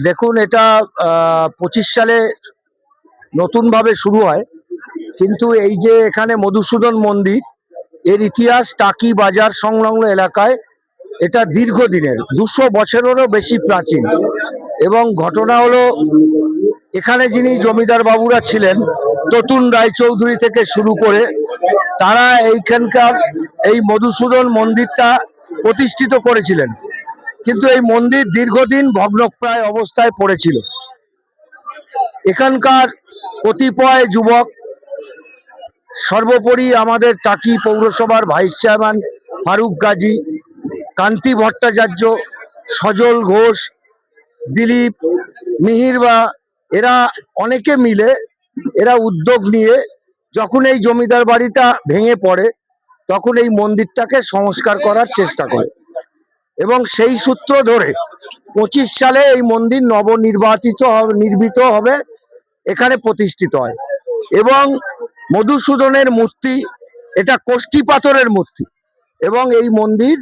দেখুন, এটা 25 সালে নতুনভাবে শুরু হয়, কিন্তু এই যে এখানে মধুসূদন মন্দির, এর ইতিহাস টাকি বাজার সংলগ্ন এলাকায়। এটা দীর্ঘদিনের, 200 বছরেরও বেশি প্রাচীন। এবং ঘটনা হলো, এখানে যিনি জমিদার বাবুরা ছিলেন, ততুন রায়চৌধুরী থেকে শুরু করে, তারা এইখানকার এই মধুসূদন মন্দিরটা প্রতিষ্ঠিত করেছিলেন। কিন্তু এই মন্দির দীর্ঘদিন ভগ্নপ্রায় অবস্থায় পড়েছিল। এখানকার কতিপয় যুবক, সর্বোপরি আমাদের টাকি পৌরসভার ভাইস চেয়ারম্যান ফারুক গাজী, কান্তি ভট্টাচার্য, সজল ঘোষ, দিলীপ, মিহিরবা, এরা অনেকে মিলে এরা উদ্যোগ নিয়ে যখন এই জমিদার বাড়িটা ভেঙে পড়ে, তখন এই মন্দিরটাকে সংস্কার করার চেষ্টা করে। এবং সেই সূত্র ধরে 25 সালে এই মন্দির নির্মিত হবে, এখানে প্রতিষ্ঠিত হয়। এবং মধুসূদনের মূর্তি, এটা কোষ্ঠী পাথরের মূর্তি, এবং এই মন্দির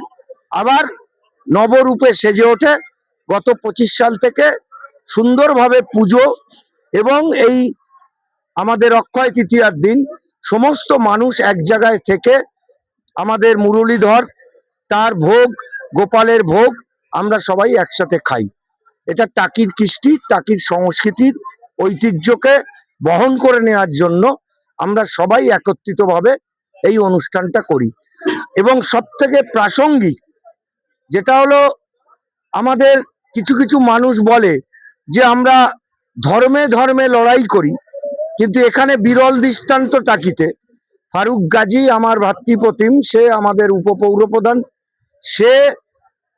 আবার নবরূপে সেজে ওঠে গত 25 সাল থেকে। সুন্দরভাবে পুজো, এবং এই আমাদের অক্ষয় তৃতীয়ার দিন সমস্ত মানুষ এক জায়গায় থেকে আমাদের মুরলীধর, তার ভোগ, গোপালের ভোগ আমরা সবাই একসাথে খাই। এটা টাকির কৃষ্টি, টাকির সংস্কৃতির ঐতিহ্যকে বহন করে নেওয়ার জন্য আমরা সবাই একত্রিতভাবে এই অনুষ্ঠানটা করি। এবং সব থেকে প্রাসঙ্গিক যেটা হলো, আমাদের কিছু কিছু মানুষ বলে যে আমরা ধর্মে ধর্মে লড়াই করি, কিন্তু এখানে বিরল দৃষ্টান্ত টাকিতে ফারুক গাজী, আমার ভাতৃপ্রতিম, সে আমাদের উপপৌর প্রধান, সে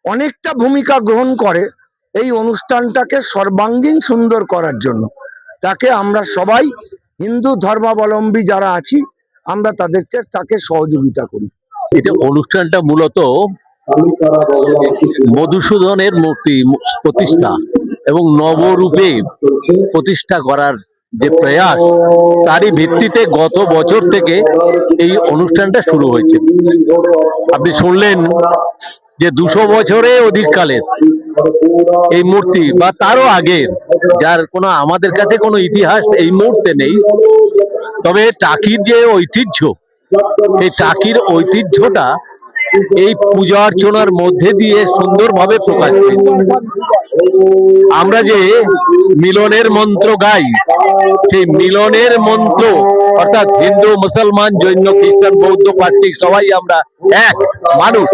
অনেকটা ভূমিকা গ্রহণ করে এই অনুষ্ঠানটাকে সর্বাঙ্গীন সুন্দর করার জন্য। তাকে আমরা সবাই, হিন্দু ধর্মাবলম্বী যারা আছি, আমরা তাকে সহযোগিতা করি। এই যে অনুষ্ঠানটা মূলত মধুসূদনের মূর্তি প্রতিষ্ঠা এবং নবরূপে প্রতিষ্ঠা করার যে প্রয়াস, তারই ভিত্তিতে গত বছর থেকে এই অনুষ্ঠানটা শুরু হয়েছে। আপনি শুনলেন যে 200 বছরে অধিককালের এই মূর্তি, বা তারও আগের, যার কোনো আমাদের কাছে কোনো ইতিহাস এই মুহূর্তে নেই। তবে টাকির যে ঐতিহ্য, এই টাকির ঐতিহ্যটা এই পূজা অর্চনার মধ্যে দিয়ে সুন্দরভাবে প্রকাশ পেত। আমরা যে মিলনের মন্ত্র গাই, সেই মিলনের মন্ত্র, অর্থাৎ হিন্দু, মুসলমান, জৈন, খ্রিস্টান, বৌদ্ধ, পার্থিক সবাই আমরা এক মানুষ,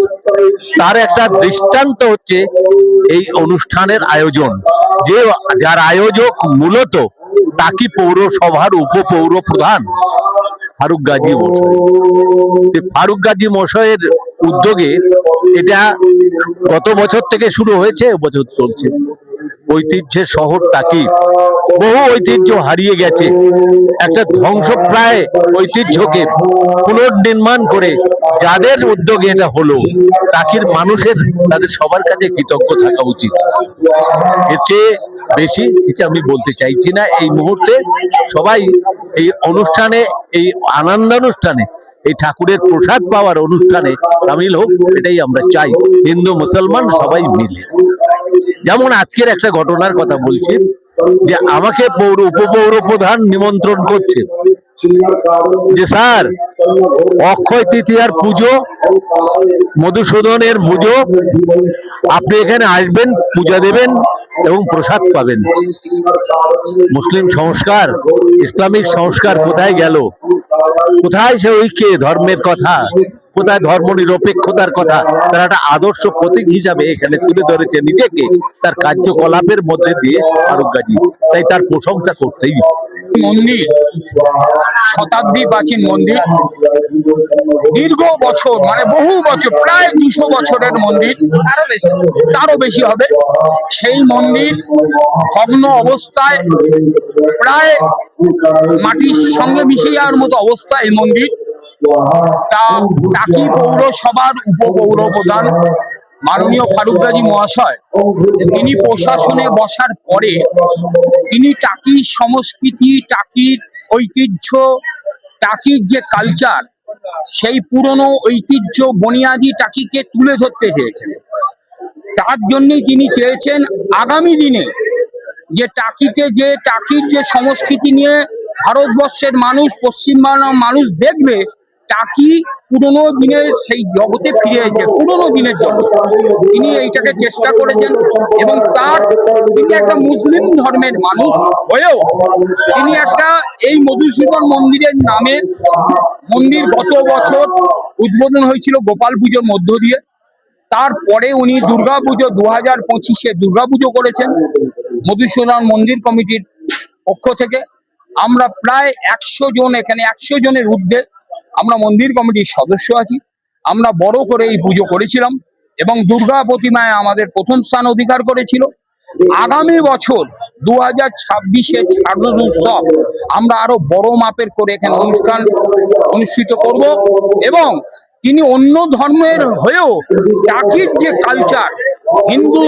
তার একটা দৃষ্টান্ত হচ্ছে এই অনুষ্ঠানের আয়োজন। যার আয়োজক মূলত টাকি পৌরসভার উপপৌর প্রধান ফারুক গাজী মশাই। ফারুক গাজী মশাইয়ের উদ্যোগে এটা গত বছর থেকে শুরু হয়েছে, বছর চলছে। ঐতিহ্যের শহর টাকি, বহু ঐতিহ্য হারিয়ে গেছে, একটা ধ্বংসপ্রায় ঐতিহ্যকে পুনর্নির্মাণ করে যাদের উদ্যোগে এটা হলো, টাকির মানুষের, তাদের সবার কাছে কৃতজ্ঞ থাকা উচিত। এর চেয়ে বেশি কিছু আমি বলতে চাইছি না এই মুহূর্তে। সবাই এই অনুষ্ঠানে, এই আনন্দানুষ্ঠানে, এই ঠাকুরের প্রসাদ পাওয়ার অনুষ্ঠানে সামিল হোক, এটাই আমরা চাই, হিন্দু মুসলমান সবাই মিলে। যেমন আজকের একটা ঘটনার কথা বলছি, যে আমাকে উপপৌর প্রধান নিমন্ত্রণ করছে যে স্যার, অক্ষয় তৃতীয়ার পুজো, মধুসূদনের পুজো, আপনি এখানে আসবেন, পূজা দেবেন এবং প্রসাদ পাবেন। মুসলিম সংস্কার, ইসলামিক সংস্কার কোথায় গেল? কোথায় সে ঐক্যে ধর্মের কথা? কোথায় ধর্ম নিরপেক্ষতার কথা? তারা একটা আদর্শ প্রতীক হিসাবে এখানে তুলে ধরেছে নিজেকে, তার কার্যকলাপের মধ্যে দিয়ে ফারুক গাজী। তাই তার প্রশংসা করতেই। মন্দির শতাব্দী প্রাচীন মন্দির, দীর্ঘ বছর, মানে বহু বছর, প্রায় 200 বছরের মন্দির, তারও বেশি হবে। সেই মন্দির ভগ্ন অবস্থায়, প্রায় মাটির সঙ্গে মিশে যাওয়ার মতো অবস্থা এই মন্দির। তা টাকি পৌরসভার উপপৌর প্রধান মাননীয় ফারুক গাজী মহাশয়, তিনি প্রশাসনে বসার পরে তিনি টাকির সংস্কৃতি, টাকির ঐতিহ্য, টাকির যে কালচার, সেই পুরনো ঐতিহ্য বুনিয়াদি টাকিকে তুলে ধরতে চেয়েছেন। তার জন্যই তিনি চেয়েছেন আগামী দিনে যে টাকিতে যে টাকির যে সংস্কৃতি নিয়ে ভারতবর্ষের মানুষ, পশ্চিমবাংলার মানুষ দেখবে, টাকি পুরোনো দিনের সেই জগতে ফিরে এসেছে, পুরোনো দিনের জগৎ। তিনি এইটাকে চেষ্টা করেছেন এবং তিনি একটা মুসলিম ধর্মের মানুষ হয়েও তিনি একটা এই মধুসূদন মন্দিরের নামে মন্দির গত বছর উদ্বোধন হয়েছিল গোপাল পুজোর মধ্য দিয়ে। তারপরে উনি দুর্গাপুজো 2025-এ দুর্গাপুজো করেছেন মধুসূদন মন্দির কমিটির পক্ষ থেকে। আমরা প্রায় 100 জন, এখানে 100 জনের ঊর্ধ্বে আমরা মন্দির কমিটির সদস্য আছি। আমরা বড় করে এই পুজো করেছিলাম এবং দুর্গা প্রতিমায় আমাদের প্রথম স্থান অধিকার করেছিল। আগামী বছর 2026-এর শারদ উৎসব আমরা আরো বড় মাপের করে এখানে অনুষ্ঠান অনুষ্ঠিত করব এবং তিনি অন্য ধর্মের হয়েও টাকির যে কালচার, হিন্দু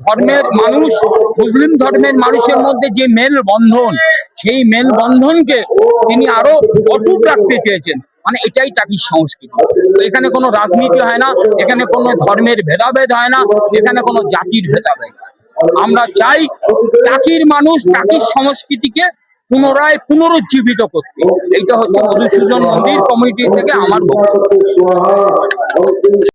ধর্মের মানুষ মুসলিম ধর্মের মানুষের মধ্যে যে মেল বন্ধন, সেই মেল বন্ধনকে তিনি আরো অটুট রাখতে চেয়েছেন। মানে এটাই টাকির সংস্কৃতি। এখানে কোনো রাজনীতি হয় না, এখানে কোনো ধর্মের ভেদাভেদ হয় না, এখানে কোনো জাতির ভেদাভেদ। আমরা চাই টাকির মানুষ টাকির সংস্কৃতিকে পুনরায় পুনরুজ্জীবিত করতে। এইটা হচ্ছে মধুসূদন মন্দির কমিটি থেকে আমার বক্তব্য।